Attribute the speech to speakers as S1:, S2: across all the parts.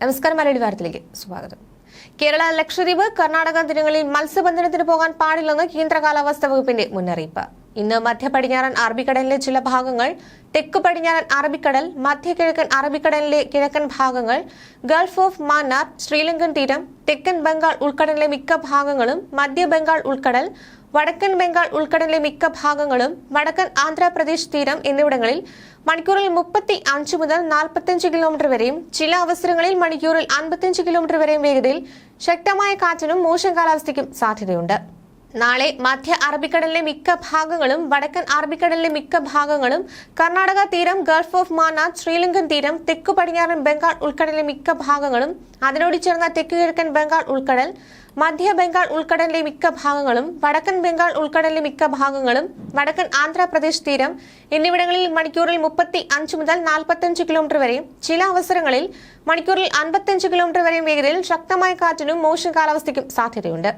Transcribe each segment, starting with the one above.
S1: നമസ്കാരം. മലയാളി വാർത്തയിലേക്ക് സ്വാഗതം. കേരള, ലക്ഷദ്വീപ്, കർണാടക തീരങ്ങളിൽ മത്സ്യബന്ധനത്തിന് പോകാൻ പാടില്ലെന്ന് കേന്ദ്ര കാലാവസ്ഥാ വകുപ്പിന്റെ മുന്നറിയിപ്പ്. ഇന്ന് മധ്യ പടിഞ്ഞാറൻ അറബിക്കടലിലെ ചില ഭാഗങ്ങൾ, തെക്കു പടിഞ്ഞാറൻ അറബിക്കടൽ, മധ്യ കിഴക്കൻ അറബിക്കടലിലെ കിഴക്കൻ ഭാഗങ്ങൾ, ഗൾഫ് ഓഫ് മാന്നാർ, ശ്രീലങ്കൻ തീരം, തെക്കൻ ബംഗാൾ ഉൾക്കടലിലെ മിക്ക ഭാഗങ്ങളും, മധ്യ ബംഗാൾ ഉൾക്കടൽ, വടക്കൻ ബംഗാൾ ഉൾക്കടലിലെ മിക്ക ഭാഗങ്ങളും, വടക്കൻ ആന്ധ്രാപ്രദേശ് തീരം എന്നിവിടങ്ങളിൽ മണിക്കൂറിൽ 35 മുതൽ 45 കിലോമീറ്റർ വരെയും ചില അവസരങ്ങളിൽ മണിക്കൂറിൽ 55 കിലോമീറ്റർ വരെയും വേഗതയിൽ ശക്തമായ കാറ്റിനും മോശം കാലാവസ്ഥയ്ക്കും സാധ്യതയുണ്ട്. നാളെ മധ്യ അറബിക്കടലിലെ മിക്ക ഭാഗങ്ങളും, വടക്കൻ അറബിക്കടലിലെ മിക്ക ഭാഗങ്ങളും, കർണാടക തീരം, ഗൾഫ് ഓഫ് മാന്നാർ, ശ്രീലങ്കൻ തീരം, തെക്കു പടിഞ്ഞാറൻ ബംഗാൾ ഉൾക്കടലിലെ മിക്ക ഭാഗങ്ങളും, അതിനോട് ചേർന്ന തെക്കു കിഴക്കൻ ബംഗാൾ ഉൾക്കടൽ, മധ്യ ബംഗാൾ ഉൾക്കടലിലെ മിക്ക ഭാഗങ്ങളും, വടക്കൻ ബംഗാൾ ഉൾക്കടലിലെ മിക്ക ഭാഗങ്ങളും, വടക്കൻ ആന്ധ്രാപ്രദേശ് തീരം എന്നിവിടങ്ങളിൽ മണിക്കൂറിൽ 35 മുതൽ 45 കിലോമീറ്റർ വരെയും ചില അവസരങ്ങളിൽ മണിക്കൂറിൽ 55 കിലോമീറ്റർ വരെയും വേഗതയിൽ ശക്തമായ കാറ്റിനും മോശം കാലാവസ്ഥയ്ക്കും സാധ്യതയുണ്ട്.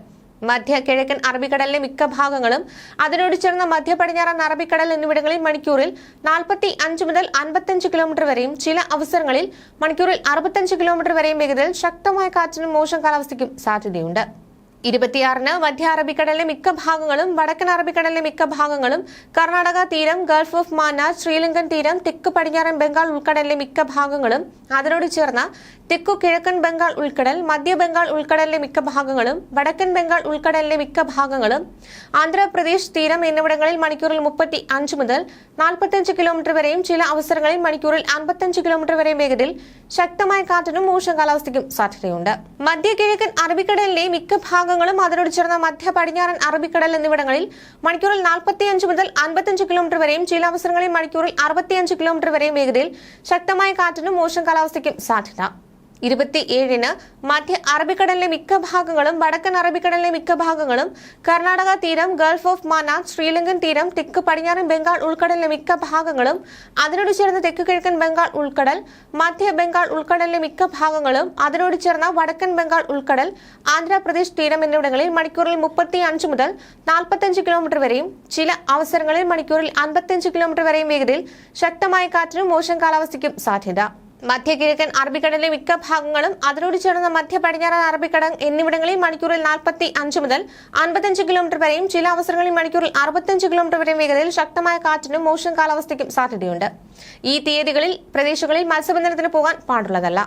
S1: മധ്യ കിഴക്കൻ അറബിക്കടലിലെ മിക്ക ഭാഗങ്ങളും, അതിനോട് ചേർന്ന മധ്യ പടിഞ്ഞാറൻ അറബിക്കടൽ എന്നിവിടങ്ങളിൽ മണിക്കൂറിൽ 45 മുതൽ 55 കിലോമീറ്റർ വരെയും ചില അവസരങ്ങളിൽ മണിക്കൂറിൽ 65 കിലോമീറ്റർ വരെയും വേഗതയിൽ ശക്തമായ കാറ്റിനും മോശം കാലാവസ്ഥയ്ക്കും സാധ്യതയുണ്ട്. 26-ന് മധ്യ അറബിക്കടലിലെ മിക്ക ഭാഗങ്ങളും, വടക്കൻ അറബിക്കടലിലെ മിക്ക ഭാഗങ്ങളും, കർണാടക തീരം, ഗൾഫ് ഓഫ് മാന്നാർ, ശ്രീലങ്കൻ തീരം, തെക്കു പടിഞ്ഞാറൻ ബംഗാൾ ഉൾക്കടലിലെ മിക്ക ഭാഗങ്ങളും, അതിനോട് ചേർന്ന തെക്കു കിഴക്കൻ ബംഗാൾ ഉൾക്കടൽ, മധ്യ ബംഗാൾ ഉൾക്കടലിലെ മിക്ക ഭാഗങ്ങളും, വടക്കൻ ബംഗാൾ ഉൾക്കടലിലെ മിക്ക ഭാഗങ്ങളും, ആന്ധ്രാപ്രദേശ് തീരം എന്നിവിടങ്ങളിൽ മണിക്കൂറിൽ 35 മുതൽ 45 കിലോമീറ്റർ വരെയും ചില അവസരങ്ങളിൽ മണിക്കൂറിൽ 55 കിലോമീറ്റർ വരെയും വേഗതയിൽ ശക്തമായ കാറ്റിനും മോശം കാലാവസ്ഥയ്ക്കും സാധ്യതയുണ്ട്. മധ്യ കിഴക്കൻ അറബിക്കടലിലെ മിക്ക ഭാഗങ്ങളും, അതിനോട് ചേർന്ന മധ്യ പടിഞ്ഞാറൻ അറബിക്കടൽ എന്നിവിടങ്ങളിൽ മണിക്കൂറിൽ 45 മുതൽ 55 കിലോമീറ്റർ വരെയും ചില അവസരങ്ങളിൽ മണിക്കൂറിൽ 65 കിലോമീറ്റർ വരെയും വേഗതയിൽ ശക്തമായ കാറ്റിനും മോശം കാലാവസ്ഥയ്ക്കും സാധ്യത. 27-ന് മധ്യ അറബിക്കടലിലെ മിക്ക ഭാഗങ്ങളും, വടക്കൻ അറബിക്കടലിലെ മിക്ക ഭാഗങ്ങളും, കർണാടക തീരം, ഗൾഫ് ഓഫ് മാന്നാർ, ശ്രീലങ്കൻ തീരം, തെക്ക് പടിഞ്ഞാറൻ ബംഗാൾ ഉൾക്കടലിലെ മിക്ക ഭാഗങ്ങളും, അതിനോട് ചേർന്ന തെക്ക് കിഴക്കൻ ബംഗാൾ ഉൾക്കടൽ, മധ്യ ബംഗാൾ ഉൾക്കടലിലെ മിക്ക ഭാഗങ്ങളും, അതിനോട് ചേർന്ന വടക്കൻ ബംഗാൾ ഉൾക്കടൽ, ആന്ധ്രാപ്രദേശ് തീരം എന്നിവിടങ്ങളിൽ മണിക്കൂറിൽ 35 മുതൽ 45 കിലോമീറ്റർ വരെയും ചില അവസരങ്ങളിൽ മണിക്കൂറിൽ 55 കിലോമീറ്റർ വരെയും വേഗതയിൽ ശക്തമായ കാറ്റിനും മോശം കാലാവസ്ഥയ്ക്കും സാധ്യത. മധ്യ കിഴക്കൻ അറബിക്കടലിലെ മിക്ക ഭാഗങ്ങളും, അതിനോട് ചേർന്ന മധ്യ പടിഞ്ഞാറൻ അറബിക്കടൽ എന്നിവിടങ്ങളിൽ മണിക്കൂറിൽ 45 മുതൽ 55 കിലോമീറ്റർ വരെയും ചില അവസരങ്ങളിൽ മണിക്കൂറിൽ 65 കിലോമീറ്റർ വരെയും വേഗതയിൽ ശക്തമായ കാറ്റിനും മോശം കാലാവസ്ഥയ്ക്കും സാധ്യതയുണ്ട്. ഈ തീയതികളിൽ പ്രദേശങ്ങളിൽ മത്സ്യബന്ധനത്തിന് പോകാൻ പാടുള്ളതല്ല.